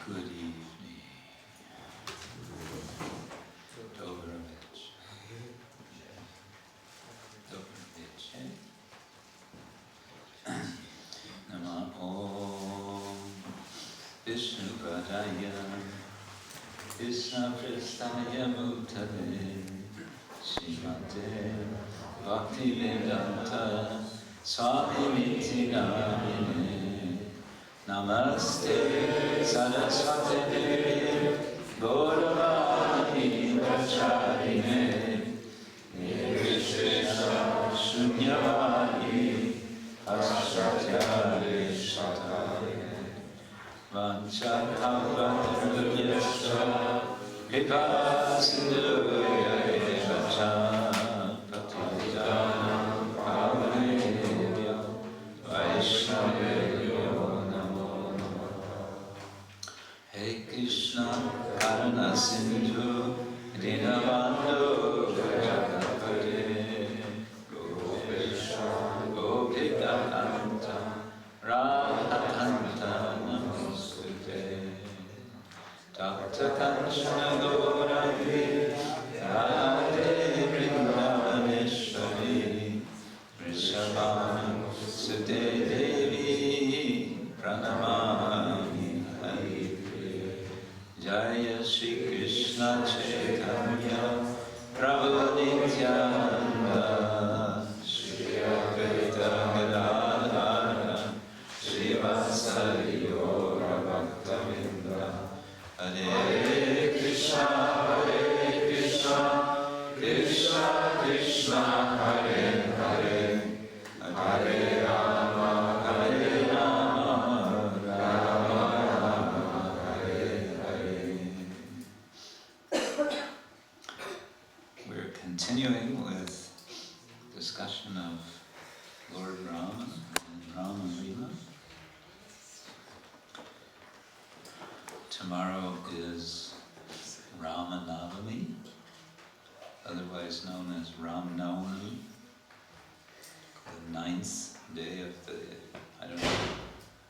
Good evening. Dobrovich. Dobrovich, eh? Namo Vishnu Padaya Krishna Prestaya Mutale Shimate Bhakti Vedanta Swami Niti Namine Namaste Saraswati Devi Gauravani Pracharine Nirvishesha Shunyavani Ashatyare Shatare Vanchakavatruyascha Kripa Sindhuya Vacha Patidanam Pavanebhyo Vaishnavebhyo Hey Krishna, Karuna Sindhu, Dinabandhu, Jagapate, Gopesha, Gopikakanta, Radhakanta, Namostute, Takta Kanchana Gaurani, Radhe Vrindavaneshwari, Vrishabhanu Sute Devi, Pranamami Hari. Jaya Shri Krishna Chaitanya Prabhu Nityananda Shri Advaita Gadadhara Shri Vasari Gaura Bhaktavinda Hare Krishna Krishna Krishna Hare Hare Hare Rama Hare Rama Rama continuing with discussion of Lord Rama and Rama Lila. Tomorrow is Rama Navami, otherwise known as Ram Navami, the 9th day of the, I don't know,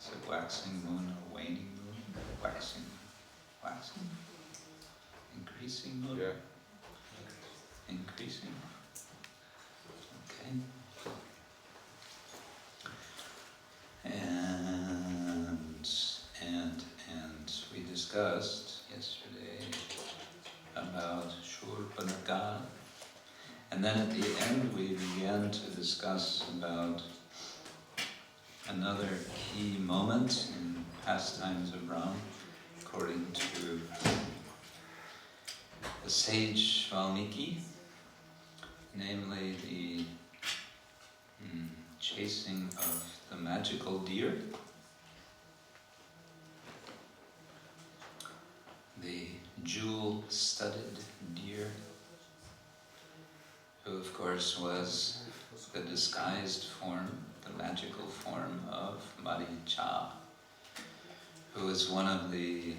is it waxing moon or waning moon? Waxing? Increasing moon? Yeah. Increasing. Okay. And we discussed yesterday about Shurpanaka, and then at the end we began to discuss about another key moment in pastimes of Ram, according to the sage Valmiki, namely the chasing of the magical deer, the jewel-studded deer, who of course was the disguised form, the magical form of Maricha, who is one of the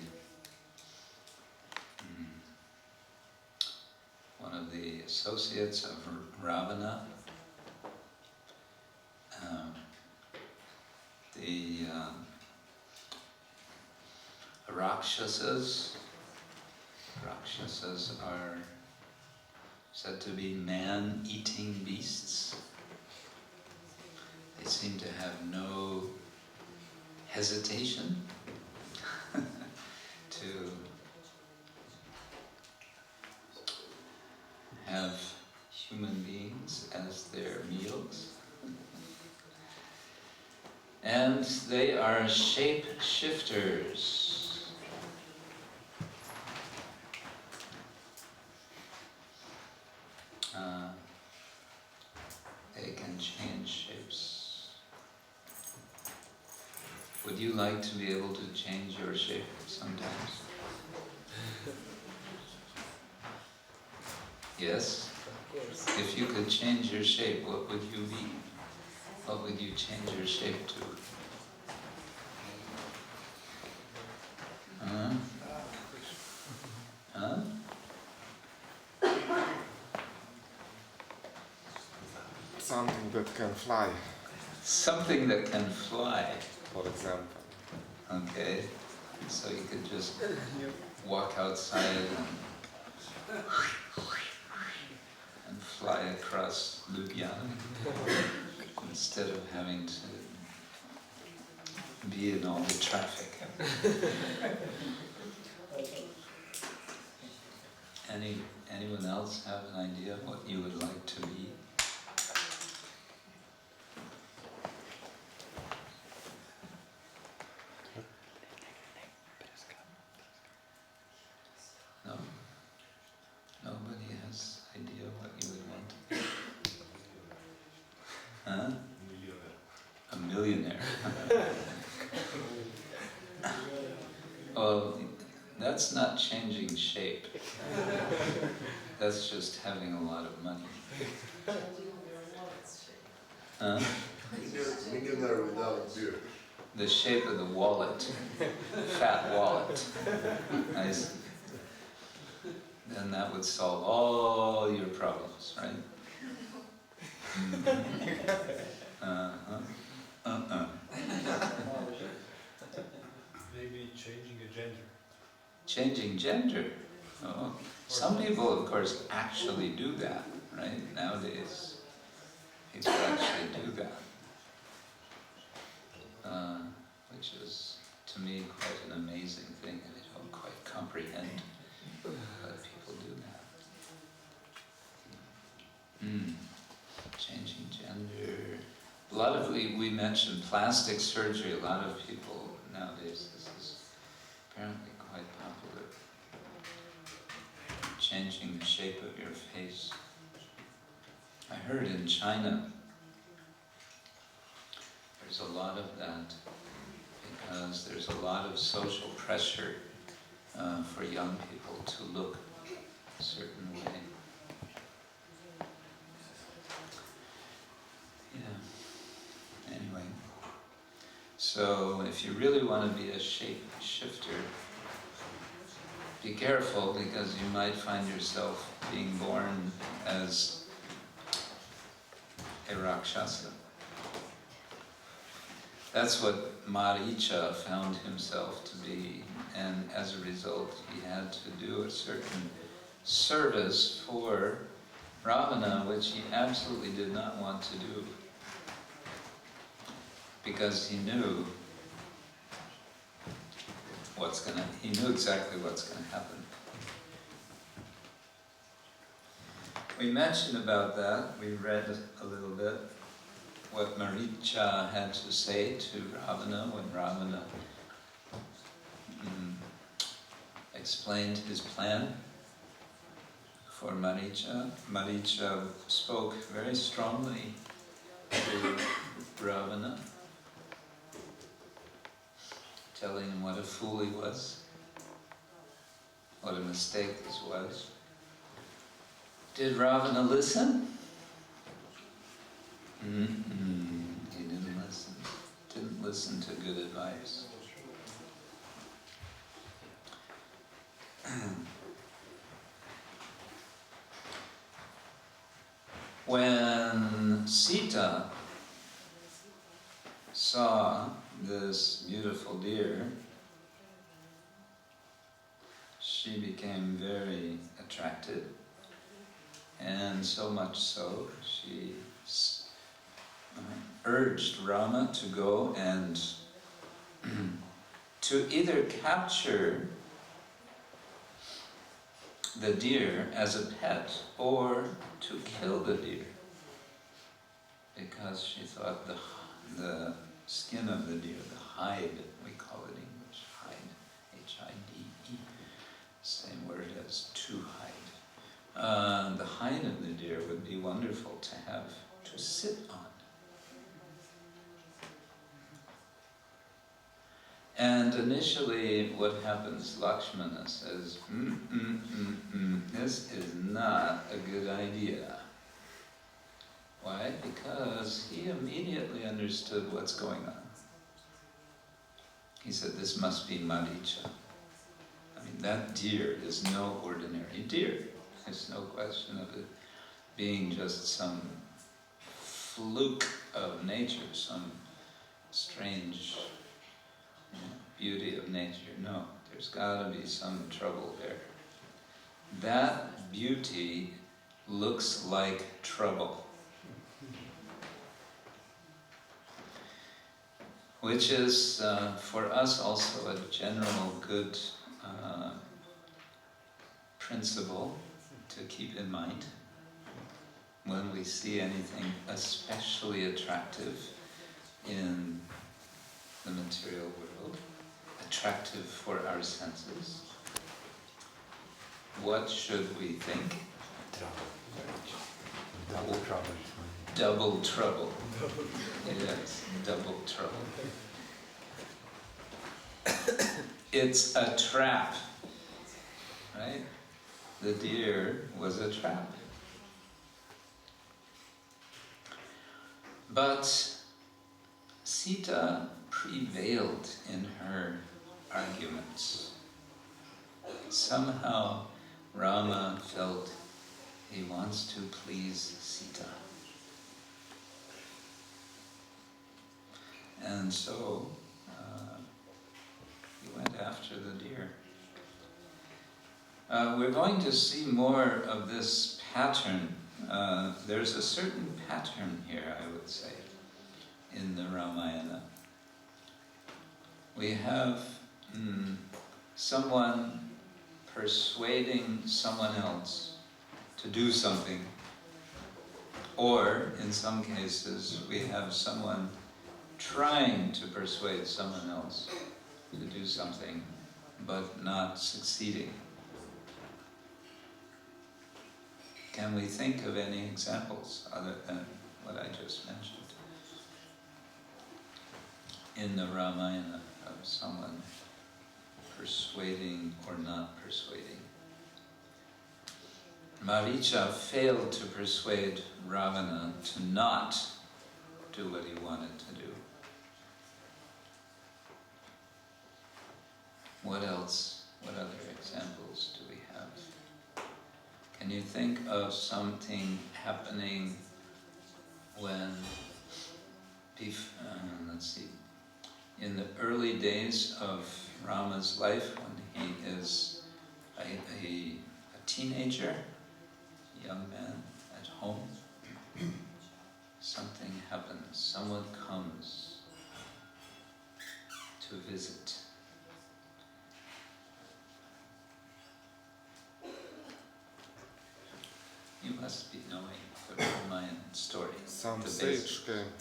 associates of Ravana, the Rakshasas. Rakshasas are said to be man-eating beasts. They seem to have no hesitation to have human beings as their meals. And they are shape shifters. They can change shapes. Would you like to be able to change your shape sometimes? Yes? If you could change your shape, what would you be? What would you change your shape to? Huh? Something that can fly, Something that can fly. for example. Okay. So you could just walk outside and fly across Ljubljana instead of having to be in all the traffic. Anyone else have an idea of what you would like to be? No? Nobody has idea what you would want to be? Huh? A millionaire. Well, that's not changing shape. That's just having a lot of money. Huh? Millionaire without beard. The shape of the wallet. Fat wallet. I see. Then that would solve all your problems, right? Maybe changing a gender. Changing gender. Oh. Some people, of course, actually do that, right? Nowadays, people actually do that. Which is, to me, quite an amazing thing. I don't quite comprehend that people do that. Changing gender. A lot of, we mentioned plastic surgery. A lot of people nowadays, this is apparently quite popular. Changing the shape of your face. I heard in China there's a lot of that because there's a lot of social pressure for young people to look a certain way. Yeah. Anyway, so if you really want to be a shape shifter, be careful because you might find yourself being born as a Rakshasa. That's what Maricha found himself to be, and as a result he had to do a certain service for Ravana, which he absolutely did not want to do, because he knew he knew exactly what's gonna happen. We mentioned about that, we read a little bit what Maricha had to say to Ravana when Ravana explained his plan for Maricha. Maricha spoke very strongly to Ravana, telling him what a fool he was, what a mistake this was. Did Ravana listen? He didn't listen. Didn't listen to good advice. When Sita saw this beautiful deer, she became very attracted And so much so, she urged Rama to go and to either capture the deer as a pet or to kill the deer, because she thought the skin of the deer, the hide, we call it in English, hide, H-I-D-E, same word as to hide. The hide of the deer would be wonderful to have to sit on. And initially what happens, Lakshmana says, this is not a good idea. Why? Because he immediately understood what's going on. He said, this must be Maricha. I mean, that deer is no ordinary deer. There's no question of it being just some fluke of nature, some strange beauty of nature. No, there's got to be some trouble there. That beauty looks like trouble, which is for us also a general good principle to keep in mind when we see anything especially attractive in the material world, attractive for our senses. What should we think? Double trouble. Double trouble. Yes, double trouble. It's a trap, right? The deer was a trap. But Sita prevailed in her arguments. Somehow Rama felt he wants to please Sita. And so he went after the deer. We're going to see more of this pattern. There's a certain pattern here, I would say, in the Ramayana. We have someone persuading someone else to do something, or in some cases we have someone trying to persuade someone else to do something but not succeeding. Can we think of any examples other than what I just mentioned in the Ramayana of someone persuading or not persuading? Maricha failed to persuade Ravana to not do what he wanted to do. What else? What other examples do we have? Can you think of something happening when, let's see, in the early days of Rama's life, when he is a teenager, a young man at home, something happens, someone comes to visit. You must be knowing the Ramayana story. Some the sage basic. came.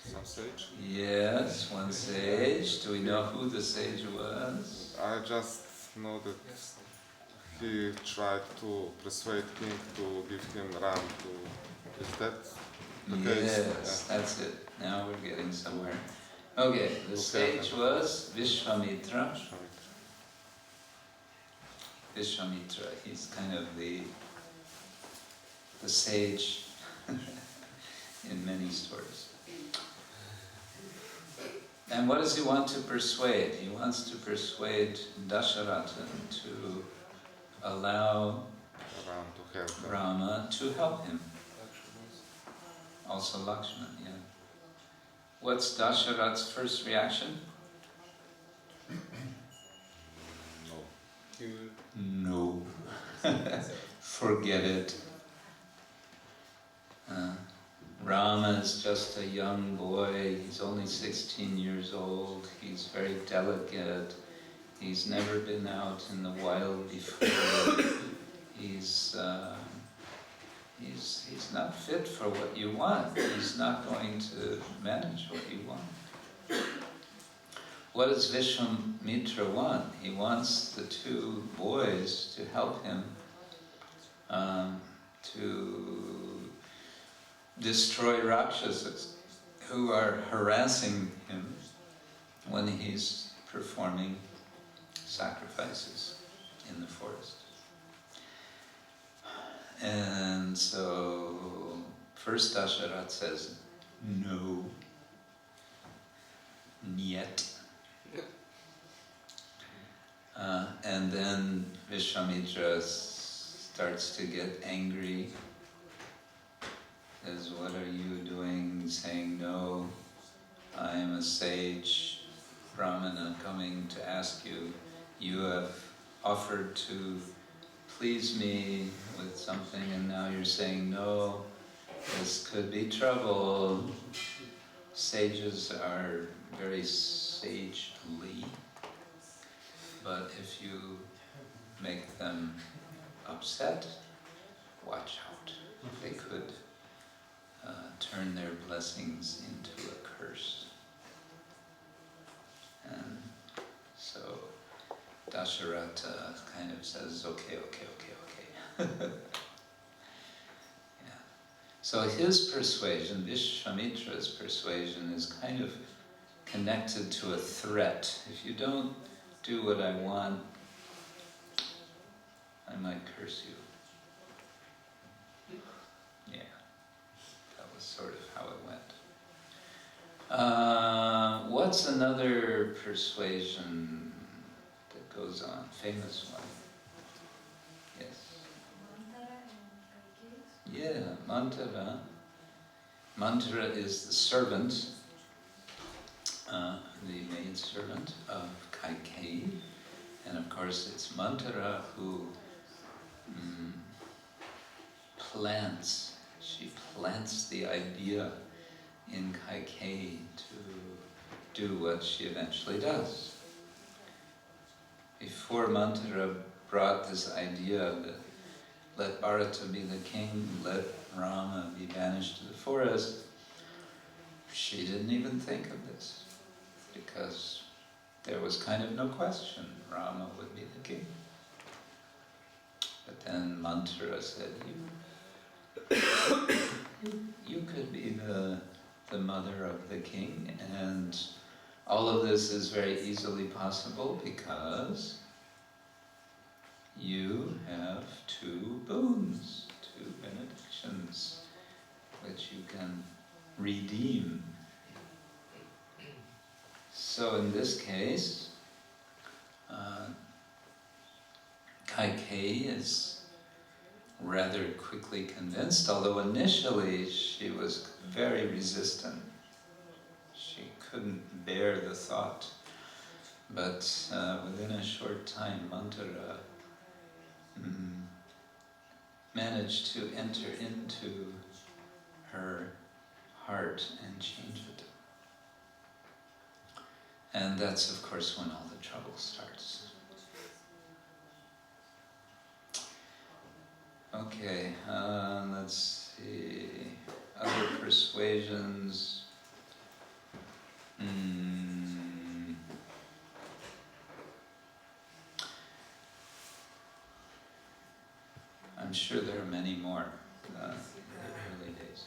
Some sage? Yes, one sage. Do we know who the sage was? I just know that he tried to persuade king to give him ram to... Is that the case? Yes, that's it. Now we're getting somewhere. Okay, the sage was Vishwamitra. Vishwamitra, he's kind of the sage in many stories. And what does he want to persuade? He wants to persuade Dasharatha to allow Ram to help him. Rama to help him. Also Lakshmana, yeah. What's Dasharatha's first reaction? No. No. Forget it. Rama is just a young boy, he's only 16 years old, he's very delicate, he's never been out in the wild before, he's not fit for what you want, he's not going to manage what you want. What does Vishwamitra want? He wants the two boys to help him to destroy Rakshasas who are harassing him when he's performing sacrifices in the forest. And so, first Dasharatha says, no, niet. And then Vishwamitra starts to get angry. Says, what are you doing? Saying, no, I am a sage, Brahmana, coming to ask you. You have offered to please me with something and now you're saying, no, this could be trouble. Sages are very sagely, but if you make them upset, watch out. They could turn their blessings into a curse. And so Dasharatha kind of says, okay. Yeah. So his persuasion, Vishwamitra's persuasion, is kind of connected to a threat. If you don't do what I want, I might curse you. Yeah, that was sort of how it went. What's another persuasion that goes on? Famous one. Yes. Yeah, Mantara. Mantara is the servant, the maid servant of Kaikeyi. And of course it's Mantara who plants, she plants the idea in Kaikeyi to do what she eventually does. Before Mantara brought this idea that let Bharata be the king, let Rama be banished to the forest, she didn't even think of this, because there was kind of no question Rama would be the king. But then Mantara said, you could be the mother of the king, and all of this is very easily possible because you have two boons, two benedictions, which you can redeem. So in this case, Kaikeyi is rather quickly convinced, although initially she was very resistant. She couldn't bear the thought. But within a short time, Mantara managed to enter into her heart and change it. And that's, of course, when all the trouble starts. Okay, let's see. Other persuasions. I'm sure there are many more in the early days.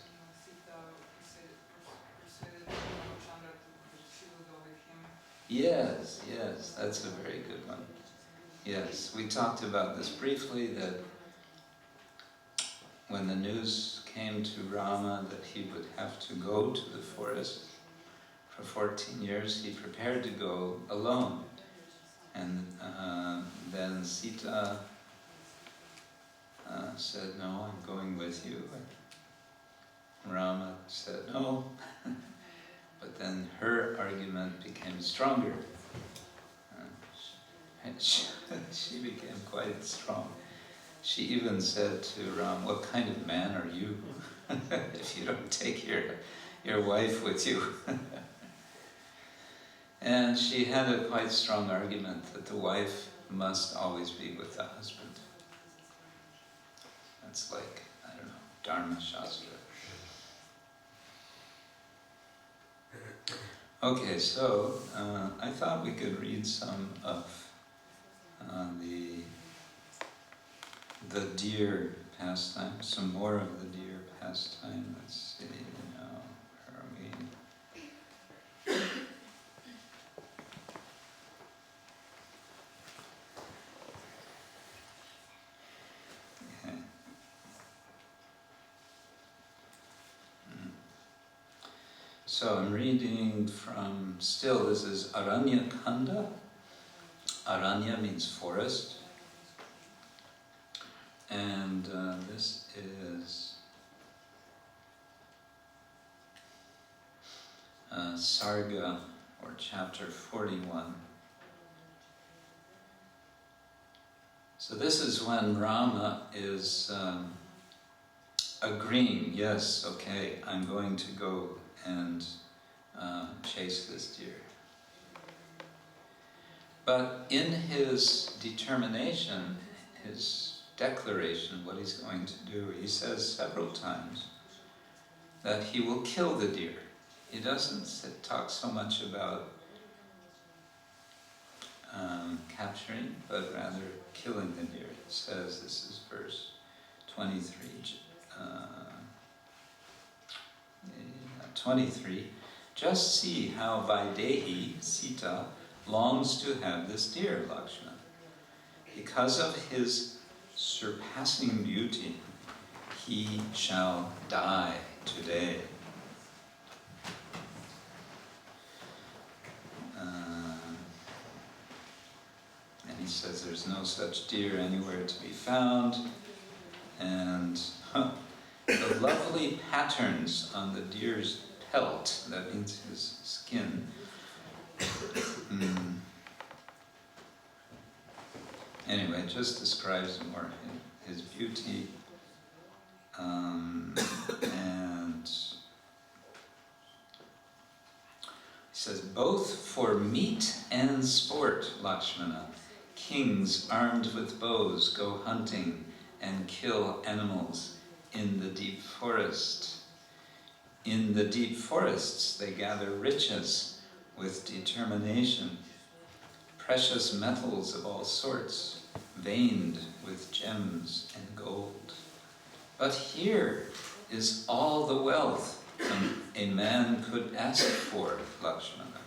Yes, that's a very good one. Yes, we talked about this briefly, that when the news came to Rama that he would have to go to the forest for 14 years, he prepared to go alone. And then Sita said, no, I'm going with you. And Rama said, no. But then her argument became stronger. She became quite strong. She even said to Ram, what kind of man are you? if you don't take your wife with you. And she had a quite strong argument that the wife must always be with the husband. That's like, I don't know, Dharma Shastra. Okay, so I thought we could read some of the deer pastime, some more of the deer pastime. Let's see, now, where are we? Okay. So I'm reading from, still this is Aranya Kanda. Aranya means forest. And this is Sarga, or chapter 41. So this is when Rama is agreeing, yes, okay, I'm going to go and chase this deer. But in his determination, his declaration, what he's going to do, he says several times that he will kill the deer. He doesn't talk so much about capturing, but rather killing the deer. It says, this is verse 23, 23, just see how Vaidehi, Sita, longs to have this deer, Lakshmana. Because of his surpassing beauty, he shall die today. And he says there's no such deer anywhere to be found. And the lovely patterns on the deer's pelt, that means his skin, anyway, it just describes more his beauty. And he says, both for meat and sport, Lakshmana, kings armed with bows go hunting and kill animals in the deep forest. In the deep forests they gather riches with determination, precious metals of all sorts, veined with gems and gold. But here is all the wealth a man could ask for, Lakshmana.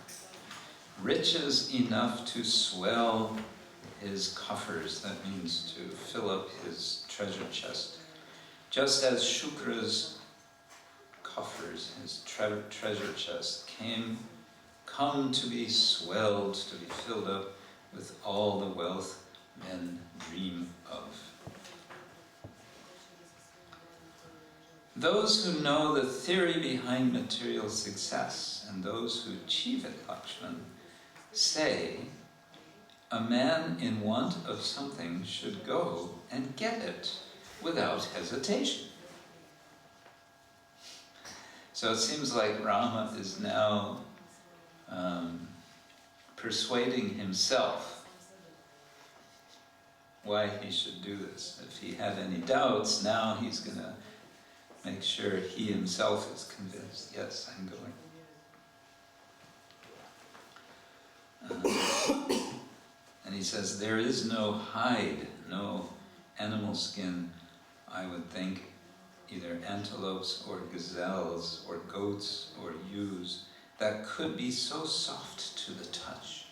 Riches enough to swell his coffers, that means to fill up his treasure chest. Just as Shukra's coffers, his treasure chest, come to be swelled, to be filled up with all the wealth men dream of. Those who know the theory behind material success and those who achieve it, Lakshman, say a man in want of something should go and get it without hesitation. So it seems like Rama is now persuading himself why he should do this. If he had any doubts, now he's going to make sure he himself is convinced, yes, I'm going. And he says, there is no hide, no animal skin, I would think, either antelopes or gazelles or goats or ewes, that could be so soft to the touch.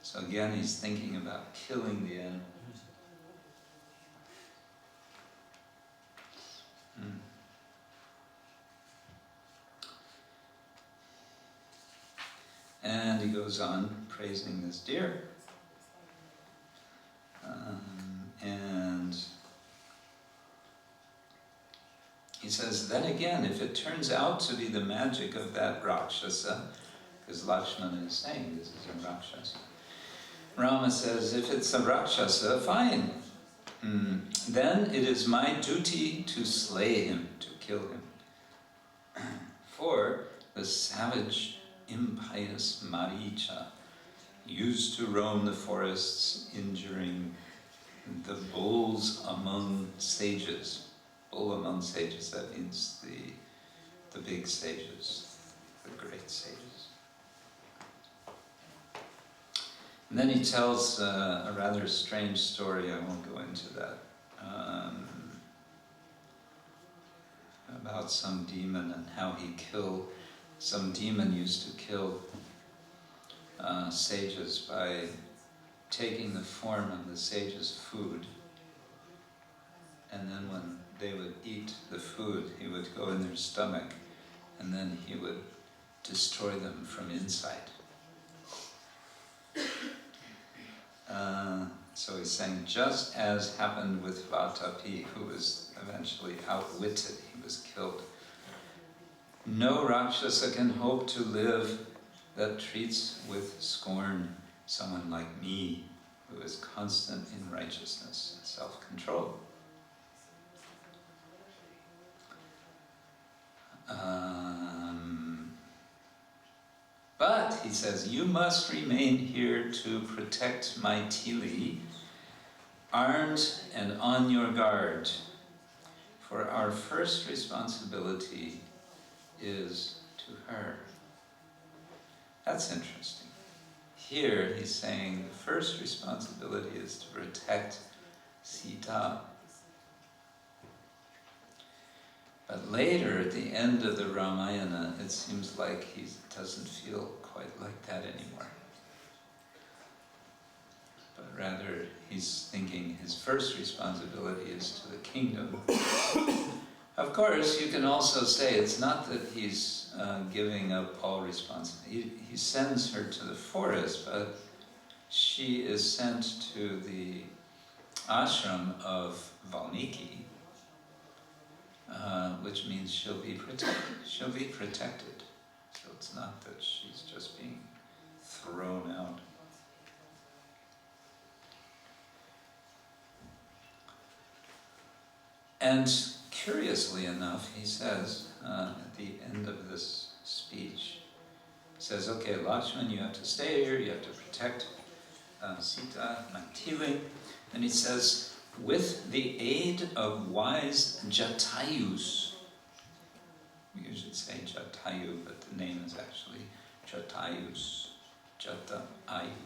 So again, he's thinking about killing the animal. And he goes on praising this deer. And he says, then again, if it turns out to be the magic of that Rakshasa, because Lakshmana is saying this is a Rakshasa, Rama says, if it's a Rakshasa, fine. Then it is my duty to slay him, to kill him. the savage, impious Maricha used to roam the forests, injuring the bulls among sages. Bull among sages, that means the big sages, the great sages. And then he tells a rather strange story, I won't go into that, about some demon and how some demon used to kill sages by taking the form of the sage's food, and then when they would eat the food, he would go in their stomach, and then he would destroy them from inside. So he's saying, just as happened with Vatapi, who was eventually outwitted, he was killed. No Rakshasa can hope to live that treats with scorn someone like me, who is constant in righteousness and self-control. But, he says, you must remain here to protect my Tili, armed and on your guard, for our first responsibility is to her. That's interesting. Here he's saying the first responsibility is to protect Sita. But later, at the end of the Ramayana, it seems like he doesn't feel quite like that anymore. But rather, he's thinking his first responsibility is to the kingdom. Of course, you can also say it's not that he's giving up all responsibility. He sends her to the forest, but she is sent to the ashram of Valmiki, which means she'll be protected. She'll be protected. So it's not that she's just being thrown out. And curiously enough, he says at the end of this speech, he says, okay, Lakshman, you have to stay here, you have to protect Sita, Mantili. And he says, with the aid of wise Jatayus, we usually say Jatayu, but the name is actually Jatayus, Jatayu.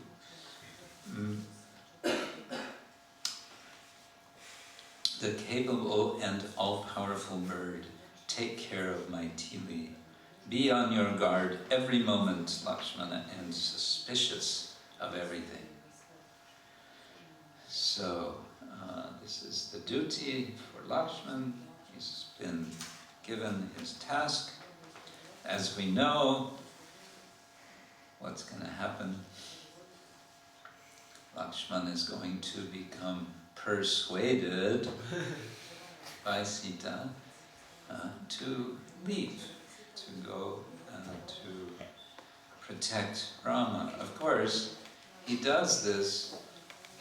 The capable and all-powerful bird, take care of my Tili. Be on your guard every moment, Lakshmana, and suspicious of everything. So, this is the duty for Lakshman. He's been given his task. As we know, what's going to happen? Lakshman is going to become persuaded by Sita to leave, to go to protect Rama. Of course, he does this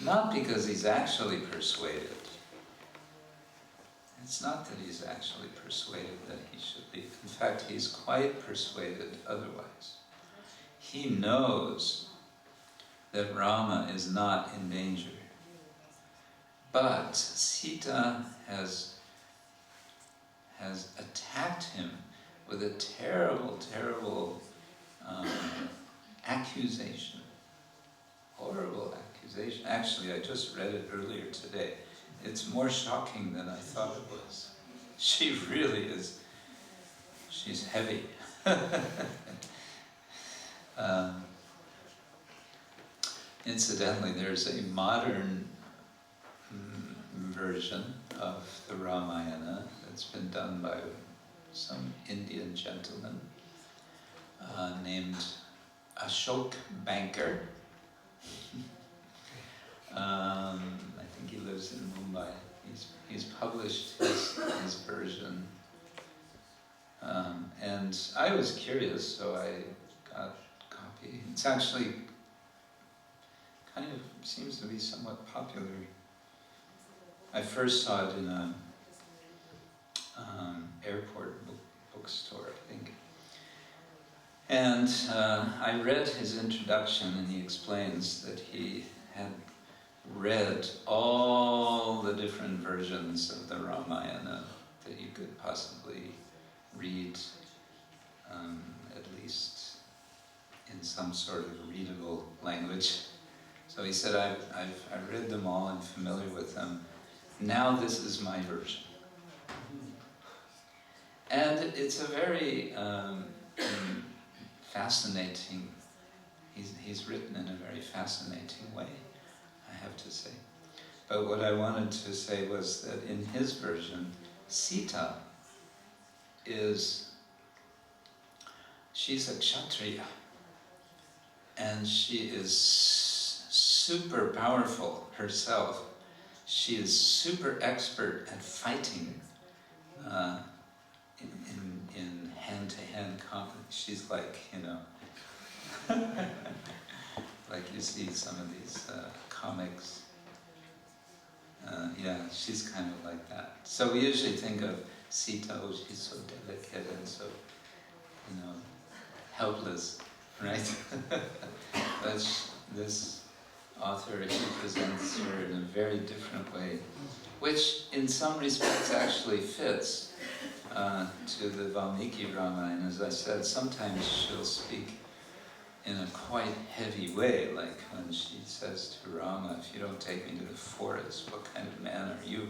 not because he's actually persuaded. It's not that he's actually persuaded that he should leave. In fact, he's quite persuaded otherwise. He knows that Rama is not in danger. But Sita has attacked him with a terrible, terrible accusation. Horrible accusation. Actually, I just read it earlier today. It's more shocking than I thought it was. She really is. She's heavy. Incidentally, there's a modern version of the Ramayana that's been done by some Indian gentleman named Ashok Banker. I think he lives in Mumbai. He's published his version. And I was curious, so I got a copy. It's actually kind of seems to be somewhat popular. I first saw it in a airport bookstore, I think. And I read his introduction, and he explains that he had read all the different versions of the Ramayana that you could possibly read, at least in some sort of readable language. So he said, I've read them all, I'm familiar with them. Now this is my version. And it's a very fascinating, he's written in a very fascinating way, I have to say. But what I wanted to say was that in his version, Sita she's a Kshatriya, and she is super powerful herself. She is super expert at fighting in hand-to-hand combat. She's like, like you see some of these comics. Yeah, she's kind of like that. So we usually think of Sita, oh, she's so delicate and so, helpless, right? But this author, he presents her in a very different way, which in some respects actually fits to the Valmiki Ramayana. As I said, sometimes she'll speak in a quite heavy way, like when she says to Rama, if you don't take me to the forest, what kind of man are you?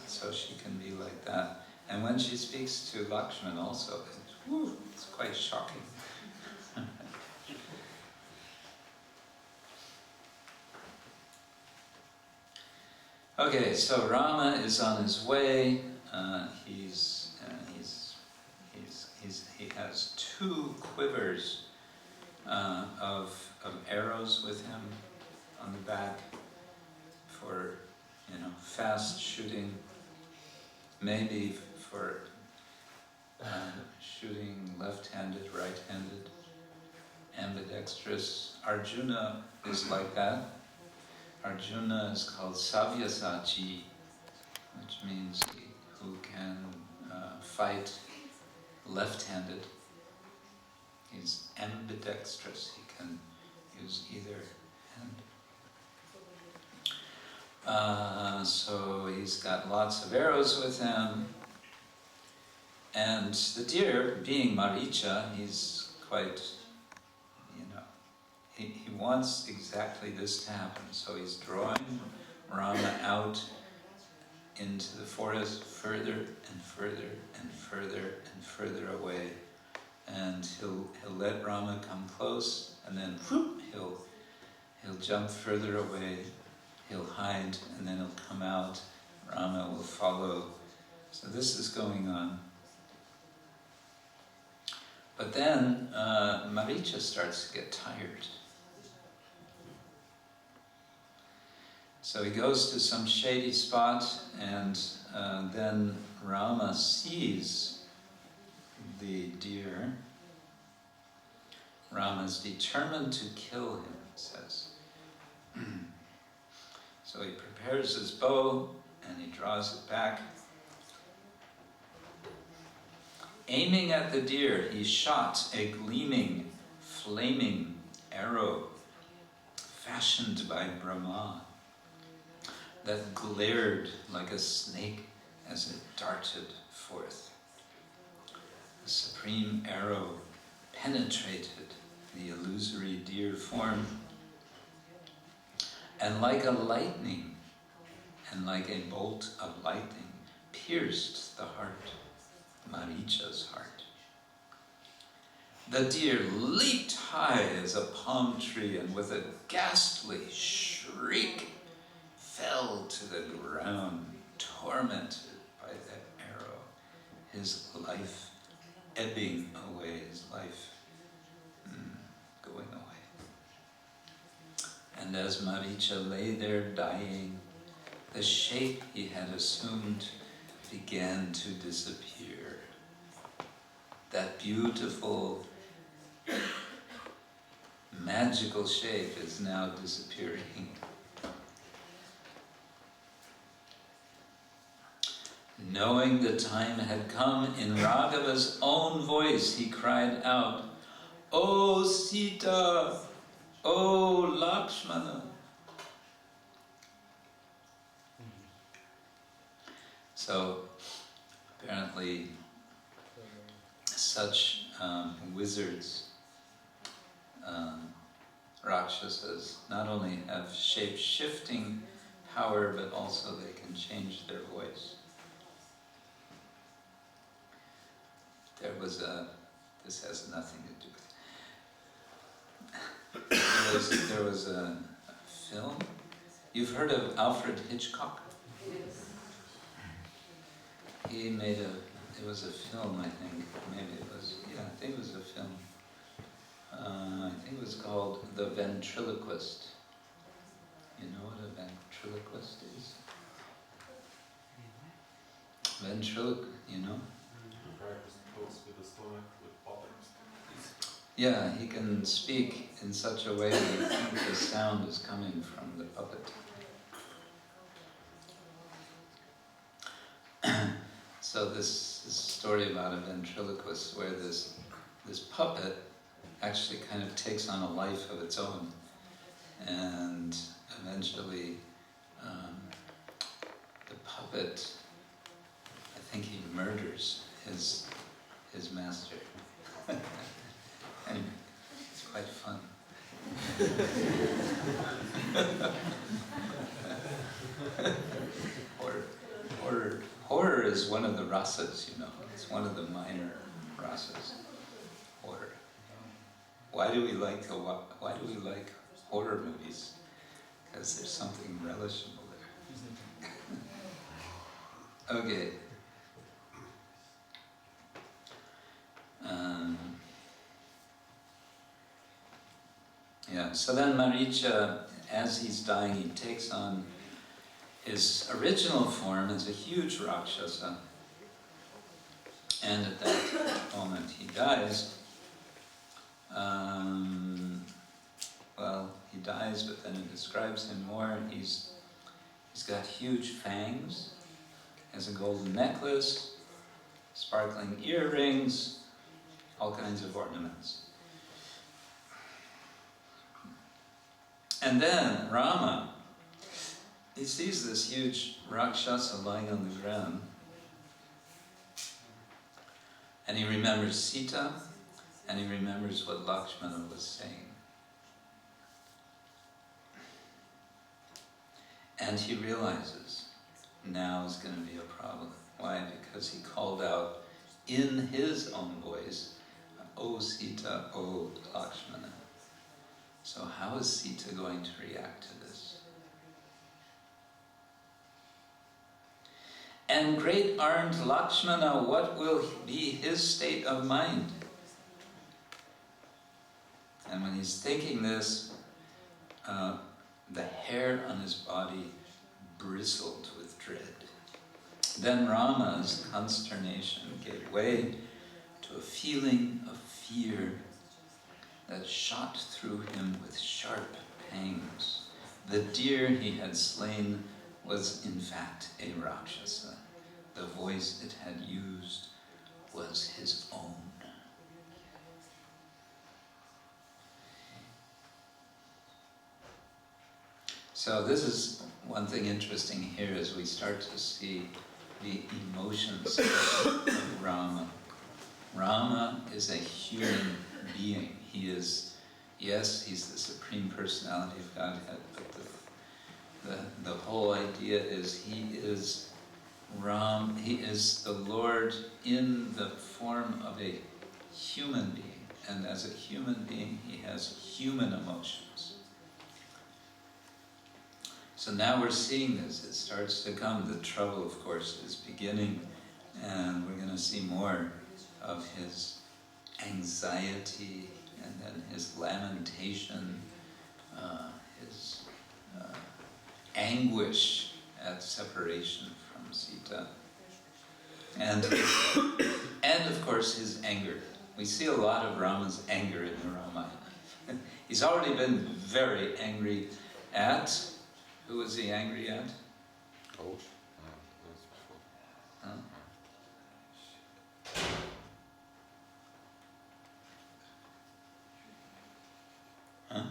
So she can be like that. And when she speaks to Lakshman also, it's quite shocking. Okay, so Rama is on his way. He has 2 quivers of arrows with him on the back for fast shooting, maybe for shooting left-handed, right-handed, ambidextrous. Arjuna is like that. Arjuna is called Savyasachi, which means who can fight left-handed. He's ambidextrous, he can use either hand. So he's got lots of arrows with him. And the deer, being Maricha, he's quite, he wants exactly this to happen. So he's drawing Rama out into the forest further and further and further and further away. And he'll let Rama come close, and then whoop, he'll jump further away, he'll hide, and then he'll come out. Rama will follow. So this is going on. But then Maricha starts to get tired. So he goes to some shady spot, and then Rama sees the deer. Rama's determined to kill him, it says. So he prepares his bow, and he draws it back. Aiming at the deer, he shot a gleaming, flaming arrow fashioned by Brahma that glared like a snake as it darted forth. The supreme arrow penetrated the illusory deer form, and like a lightning, and like a bolt of lightning, pierced the heart, Maricha's heart. The deer leaped high as a palm tree, and with a ghastly shriek fell to the ground, tormented by that arrow, his life ebbing away, his life going away. And as Maricha lay there dying, the shape he had assumed began to disappear. That beautiful, magical shape is now disappearing. Knowing the time had come, in Raghava's own voice he cried out, "Oh Sita, oh Lakshmana." So apparently such wizards, Rakshasas, not only have shape-shifting power, but also they can change their voice. This has nothing to do with it. There was a film. You've heard of Alfred Hitchcock? He made it was a film, I think. Maybe it was, yeah, I think it was a film. I think it was called The Ventriloquist. You know what a ventriloquist is? You know? With the stomach, with puppets. Yeah, he can speak in such a way that you think the sound is coming from the puppet. So this story about a ventriloquist where this puppet actually kind of takes on a life of its own, and eventually the puppet, I think he murders his master. Anyway, it's quite fun. Horror is one of the rasas, you know. It's one of the minor rasas. Horror. Why do we like horror movies? Because there's something relishable there. Okay. Yeah. So then Maricha, as he's dying, he takes on his original form as a huge Rakshasa, and at that moment he dies. Well, he dies, but then it describes him more. He's got huge fangs, has a golden necklace, sparkling earrings, all kinds of ornaments. And then Rama, he sees this huge Rakshasa lying on the ground, and he remembers Sita, and he remembers what Lakshmana was saying. And he realizes now is going to be a problem. Why? Because he called out in his own voice, "Oh Sita, oh Lakshmana." So how is Sita going to react to this? And great armed Lakshmana, what will be his state of mind? And when he's thinking this, the hair on his body bristled with dread. Then Rama's consternation gave way to a feeling of fear that shot through him with sharp pangs. The deer he had slain was in fact a Rakshasa. The voice it had used was his own. So this is one thing interesting here as we start to see the emotions of Rama. Rama is a human being. He is, yes, he's the Supreme Personality of Godhead, but the whole idea is he is the Lord in the form of a human being. And as a human being, he has human emotions. So now we're seeing this, it starts to come. The trouble, of course, is beginning, and we're going to see more of his anxiety, and then his lamentation, his anguish at separation from Sita, and of course his anger. We see a lot of Rama's anger in the Ramayana. He's already been very angry at. Who was he angry at? Oh, Huh? Huh?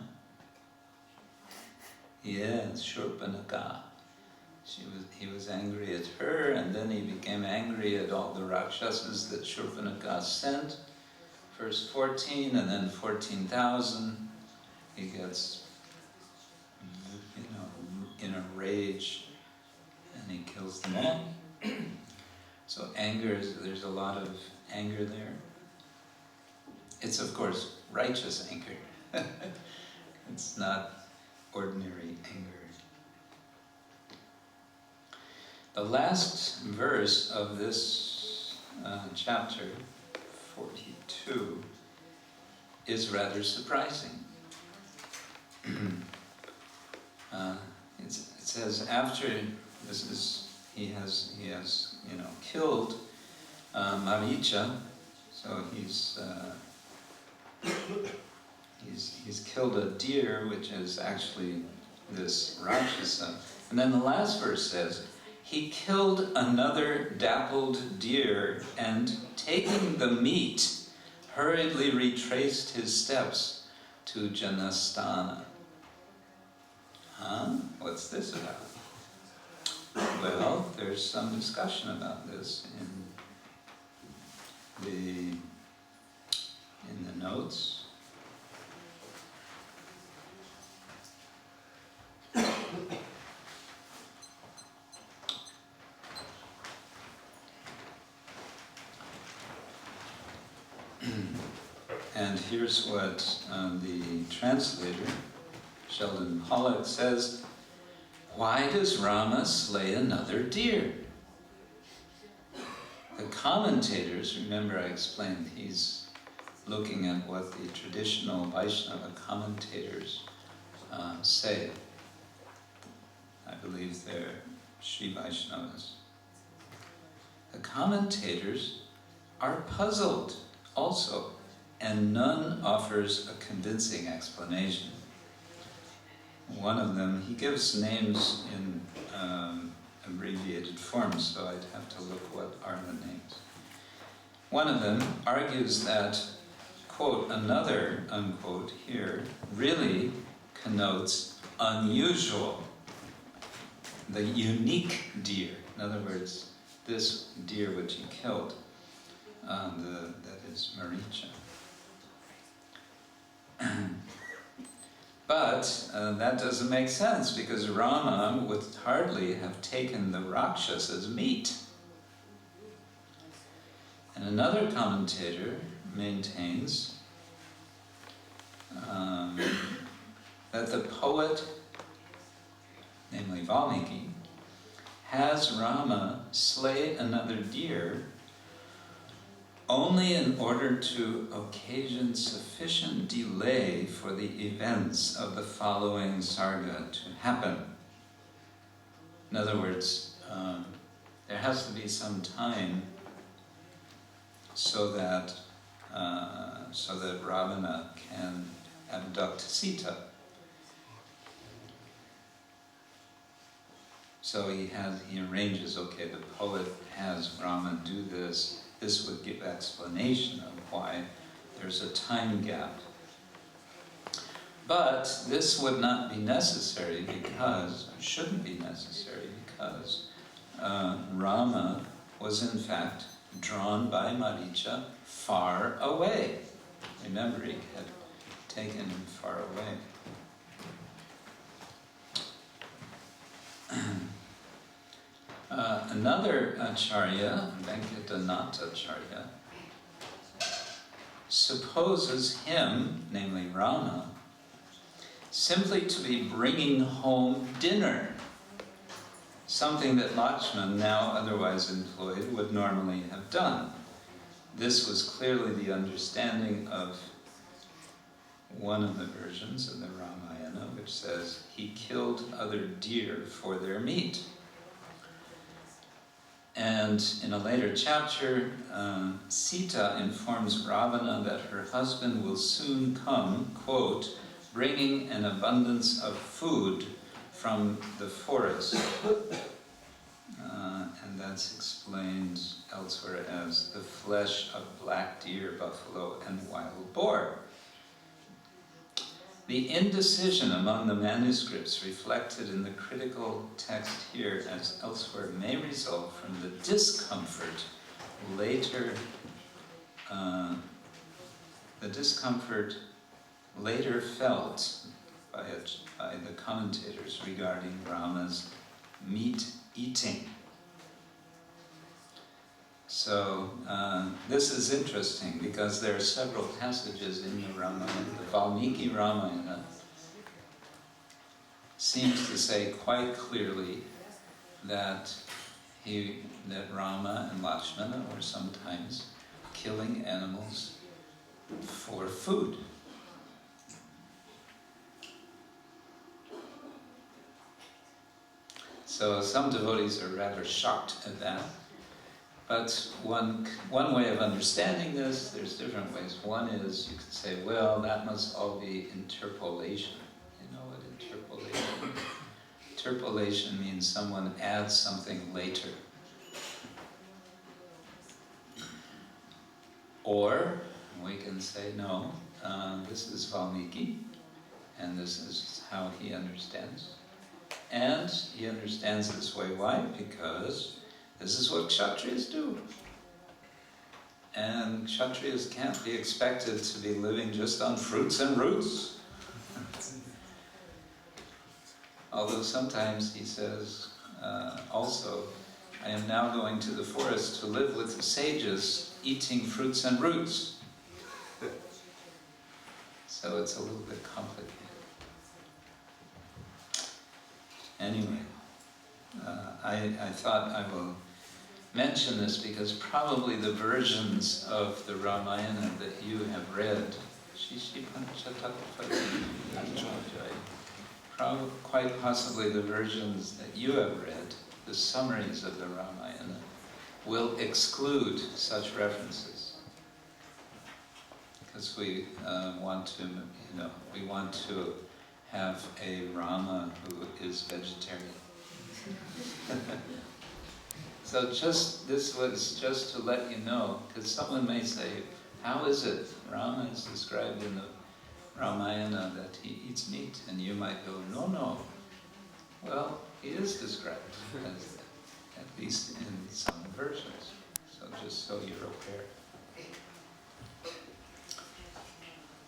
Yes, Shurpanaka. He was angry at her, and then he became angry at all the Rakshasas that Shurpanaka sent. First 14, and then 14,000. He gets, in a rage, and he kills them all. So anger, there's a lot of anger there. It's of course righteous anger. It's not ordinary anger. The last verse of this chapter, 42, is rather surprising. It says after he has killed Maricha, so he's killed a deer, which is actually this Rakshasa. And then the last verse says, he killed another dappled deer and, taking the meat, hurriedly retraced his steps to Janasthana. Huh? What's this about? Well, there's some discussion about this in the notes. And here's what the translator, Sheldon Pollock, says: why does Rama slay another deer? The commentators, remember I explained, he's looking at what the traditional Vaishnava commentators say. I believe they're Sri Vaishnavas. The commentators are puzzled also, and none offers a convincing explanation. One of them, he gives names in abbreviated form, so I'd have to look what are the names. One of them argues that, quote, another, unquote, here really connotes unusual, the unique deer. In other words, this deer which he killed, that is Maricha. But that doesn't make sense, because Rama would hardly have taken the Rakshasas' meat. And another commentator maintains that the poet, namely Valmiki, has Rama slay another deer only in order to occasion sufficient delay for the events of the following sarga to happen. In other words, there has to be some time so that Ravana can abduct Sita. So he arranges, okay, the poet has Rama do this. This would give explanation of why there's a time gap. But this would not be necessary because, or shouldn't be necessary because, Rama was in fact drawn by Maricha far away. Remember, he had taken him far away. Another Acharya, Venkatanata Acharya, supposes him, namely Rama, simply to be bringing home dinner, something that Lakshman, now otherwise employed, would normally have done. This was clearly the understanding of one of the versions of the Ramayana, which says he killed other deer for their meat. And in a later chapter, Sita informs Ravana that her husband will soon come, quote, bringing an abundance of food from the forest. And that's explained elsewhere as the flesh of black deer, buffalo, and wild boar. The indecision among the manuscripts reflected in the critical text here as elsewhere may result from the discomfort later felt by the commentators regarding Rama's meat eating. So this is interesting because there are several passages in the Ramayana. The Valmiki Ramayana seems to say quite clearly that Rama and Lakshmana were sometimes killing animals for food. So some devotees are rather shocked at that. But one way of understanding this, there's different ways. One is, you could say, well, that must all be interpolation. You know what interpolation means? Interpolation means someone adds something later. Or we can say, no, this is Valmiki, and this is how he understands. And he understands this way. Why? Because this is what Kshatriyas do. And Kshatriyas can't be expected to be living just on fruits and roots. Although sometimes he says, also, I am now going to the forest to live with the sages, eating fruits and roots. So it's a little bit complicated. Anyway, I thought I will mention this because probably the versions of the Ramayana that you have read, quite possibly the versions that you have read, the summaries of the Ramayana, will exclude such references. Because we want to have a Rama who is vegetarian. So this was just to let you know, because someone may say, how is it Rama is described in the Ramayana that he eats meat? And you might go, no. Well, he is described as that, at least in some versions. So just so you're aware.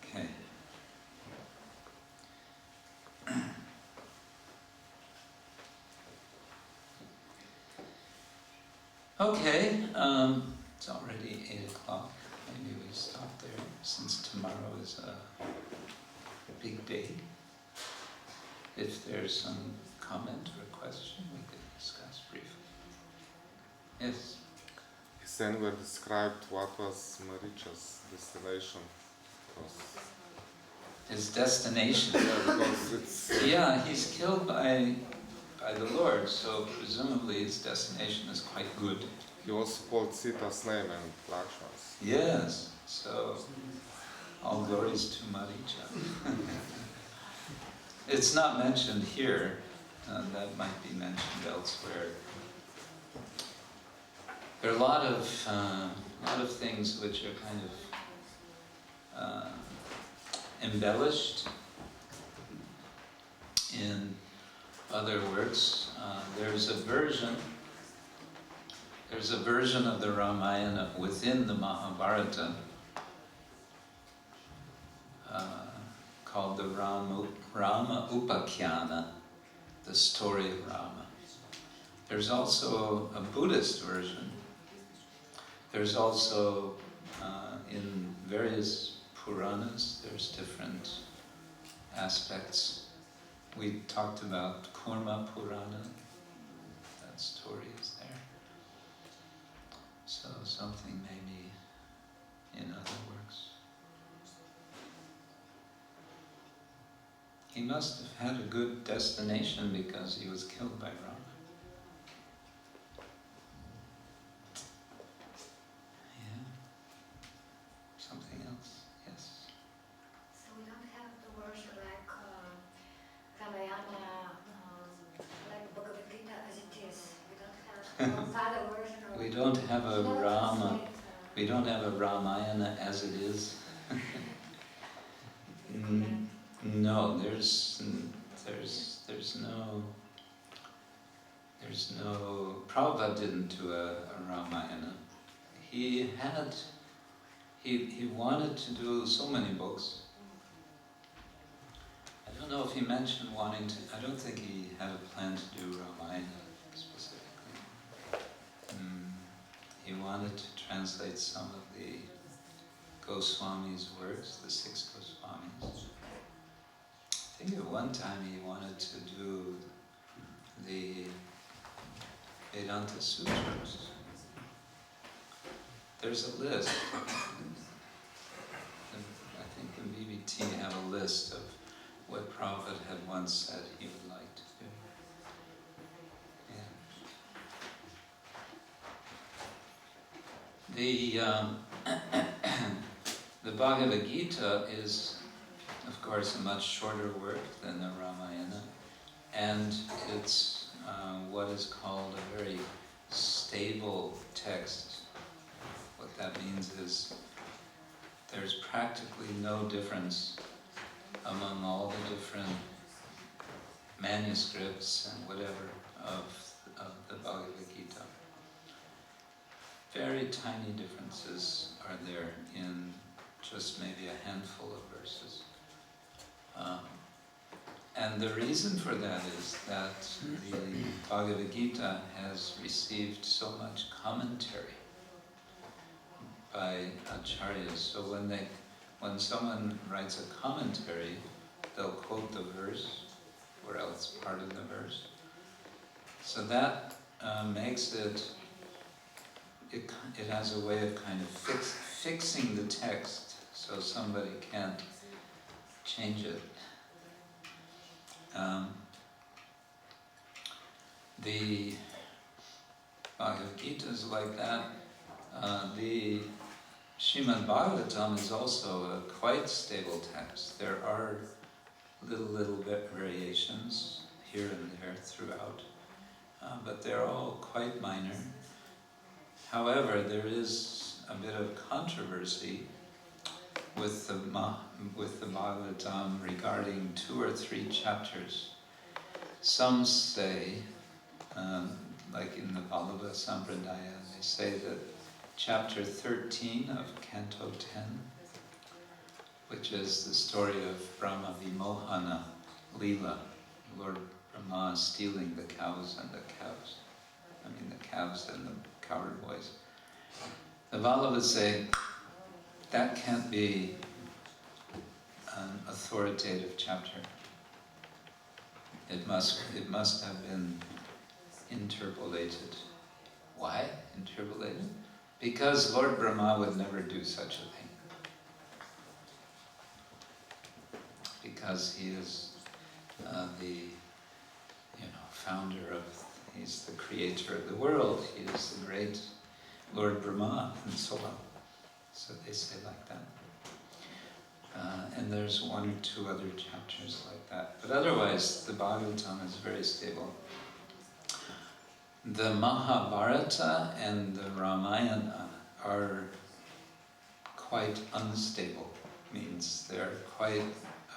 Okay. Okay, it's already 8 o'clock. Maybe we stop there, since tomorrow is a big day. If there's some comment or question, we could discuss briefly. Yes? Is anywhere described what was Maricha's destination? His destination? Because it's, Yeah, he's killed by the Lord, so presumably his destination is quite good. he also called Sita's name and Lakshman's. Yes, so all glories to Maricha. It's not mentioned here, that might be mentioned elsewhere. There are a lot of things which are kind of embellished in other works. There's a version of the Ramayana within the Mahabharata called the Rama Upakhyana, the story of Rama. There's also a Buddhist version. There's also in various Puranas, there's different aspects. We talked about Kurma Purana, that story is there. So something maybe in other works. He must have had a good destination because he was killed by Rama. Yeah. Something else? Yes. So we don't have the version like Ramayana, like Bhagavad Gita as it is. We don't have one father version. Or We don't have a Rama. We don't have a Ramayana as it is. No, there's no. Prabhupada didn't do a Ramayana. He wanted to do so many books. I don't know if he mentioned wanting to. I don't think he had a plan to do Ramayana specifically. He wanted to translate some of the Goswami's works, the 6 Goswamis. I think at one time he wanted to do the Vedanta Sutras. There's a list. I think the BBT have a list of what Prabhupada had once said he would like to do. Yeah. The Bhagavad Gita is, of course, a much shorter work than the Ramayana, and it's what is called a very stable text. What that means is there's practically no difference among all the different manuscripts and whatever of the Bhagavad Gita. Very tiny differences are there in just maybe a handful of verses. And the reason for that is that the Bhagavad Gita has received so much commentary by acharyas. So when someone writes a commentary, they'll quote the verse, or else part of the verse. So that makes it has a way of kind of fixing the text so somebody can't change it. The Bhagavad Gita is like that. The Srimad Bhagavatam is also a quite stable text. There are little bit variations here and there throughout, but they're all quite minor. However, there is a bit of controversy with the Bhagavatam regarding 2 or 3 chapters. Some say, like in the Vallabha Sampradaya, they say that chapter 13 of Canto 10, which is the story of Brahma Vimohana Leela, Lord Brahma stealing the cows and the calves and the cowherd boys. The Vallabhas say that can't be an authoritative chapter. It must have been interpolated. Why interpolated? Because Lord Brahma would never do such a thing. Because he is the founder of, he's the creator of the world, he is the great Lord Brahma, and so on. So they say like that. And there's 1 or 2 other chapters like that. But otherwise, the Bhagavatam is very stable. The Mahabharata and the Ramayana are quite unstable. Means there are quite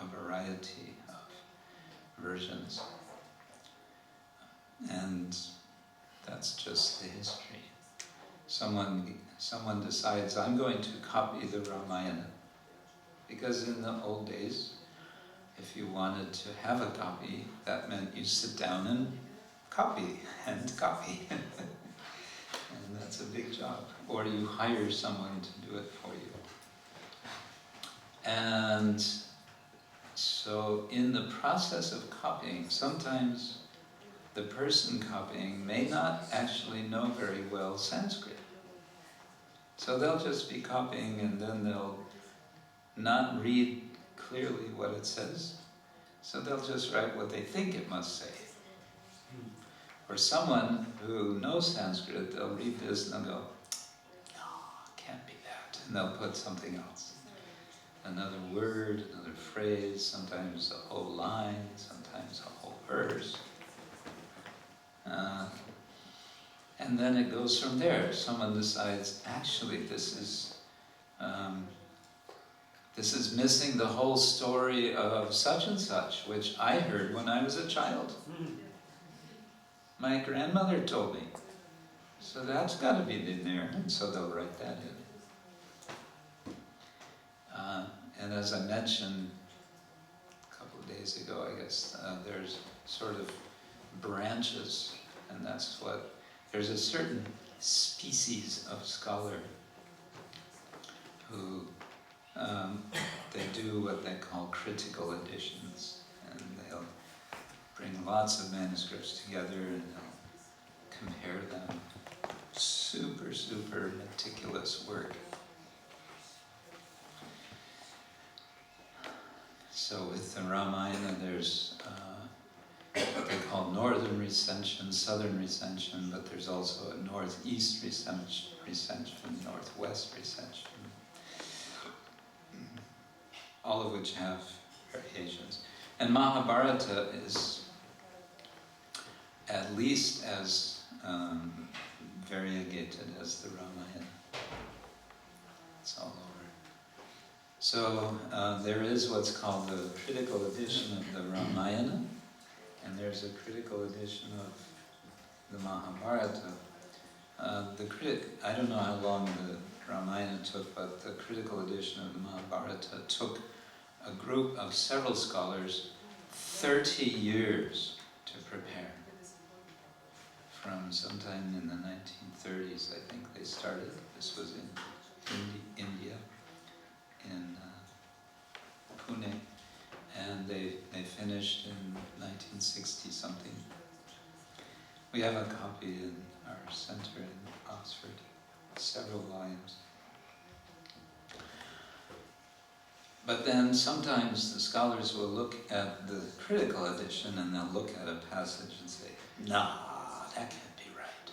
a variety of versions. And that's just the history. Someone decides, I'm going to copy the Ramayana. Because in the old days, if you wanted to have a copy, that meant you sit down and copy. And that's a big job. Or you hire someone to do it for you. And so in the process of copying, sometimes the person copying may not actually know very well Sanskrit. So they'll just be copying and then they'll not read clearly what it says. So they'll just write what they think it must say. Or someone who knows Sanskrit, they'll read this and they'll go, no, can't be that. And they'll put something else. Another word, another phrase, sometimes a whole line, sometimes a whole verse. And then it goes from there. Someone decides, actually, this this is missing the whole story of such and such, which I heard when I was a child. My grandmother told me. So that's got to be in there, and so they'll write that in. And as I mentioned a couple of days ago, I guess, there's sort of branches, and that's what, there's a certain species of scholar who, they do what they call critical editions, and they'll bring lots of manuscripts together and they'll compare them. Super, super meticulous work. So with the Ramayana, there's what they call northern recension, southern recension, but there's also a northeast recension, northwest recension, all of which have variations. And Mahabharata is at least as variegated as the Ramayana. It's all over. So there is what's called the critical edition of the Ramayana, and there's a critical edition of the Mahabharata. I don't know how long the Ramayana took, but the critical edition of the Mahabharata took a group of several scholars 30 years to prepare. From sometime in the 1930s, I think they started. This was in India, in Pune, and they finished in 1960 something. We have a copy in our center in Oxford, several volumes. But then sometimes the scholars will look at the critical edition and they'll look at a passage and say, nah, that can't be right.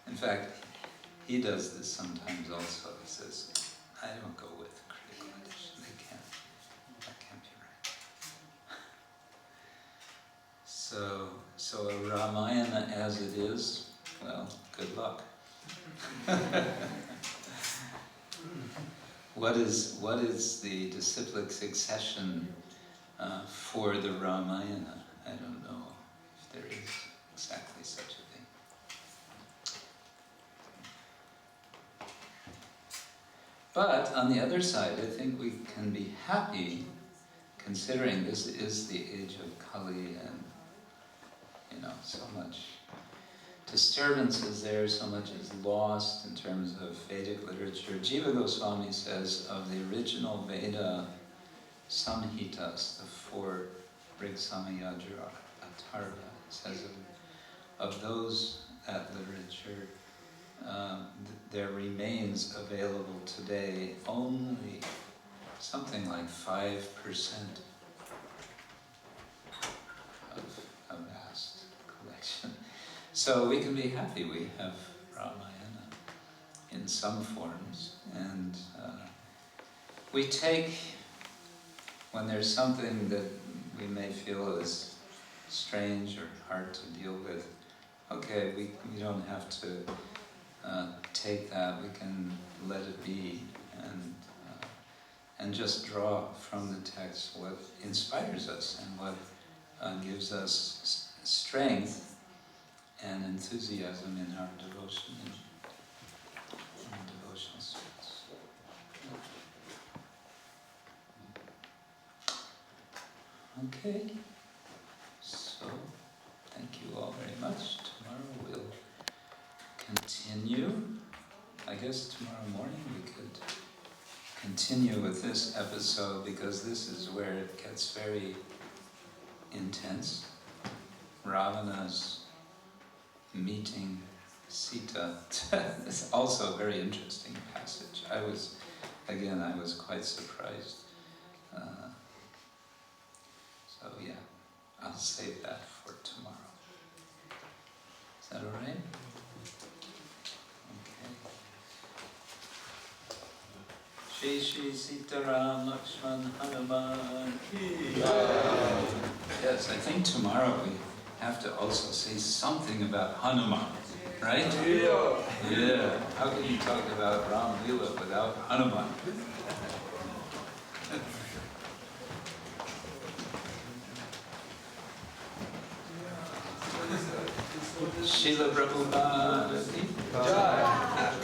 In fact, he does this sometimes also. He says, I don't go with the critical edition. That can't be right. So a Ramayana as it is, well, good luck. What is the disciplic succession for the Ramayana? I don't know if there is exactly such a thing. But on the other side, I think we can be happy, considering this is the age of Kali, and so much disturbance is there, so much is lost in terms of Vedic literature. Jiva Goswami says of the original Veda Samhitas, the 4 Rig, Sama, Yajur, Atharva, says of that literature, there remains available today only something like 5% of a vast collection. So we can be happy we have Ramayana in some forms, and we take, when there's something that we may feel is strange or hard to deal with, okay, we don't have to take that, we can let it be, and just draw from the text what inspires us and what gives us strength and enthusiasm in our devotion and devotional service. Okay, so thank you all very much. Tomorrow we'll continue. I guess tomorrow morning we could continue with this episode, because this is where it gets very intense. Ravana's meeting Sita. It's also a very interesting passage. I was quite surprised. So yeah, I'll save that for tomorrow. Is that all right? Okay. Shri Shri Sita Ram Lakshman Hanuman Ki Jai. Yes, I think tomorrow we have to also say something about Hanuman. right? Yeah. How can you talk about Ram Lila without Hanuman? Srila Prabhupada ki jai.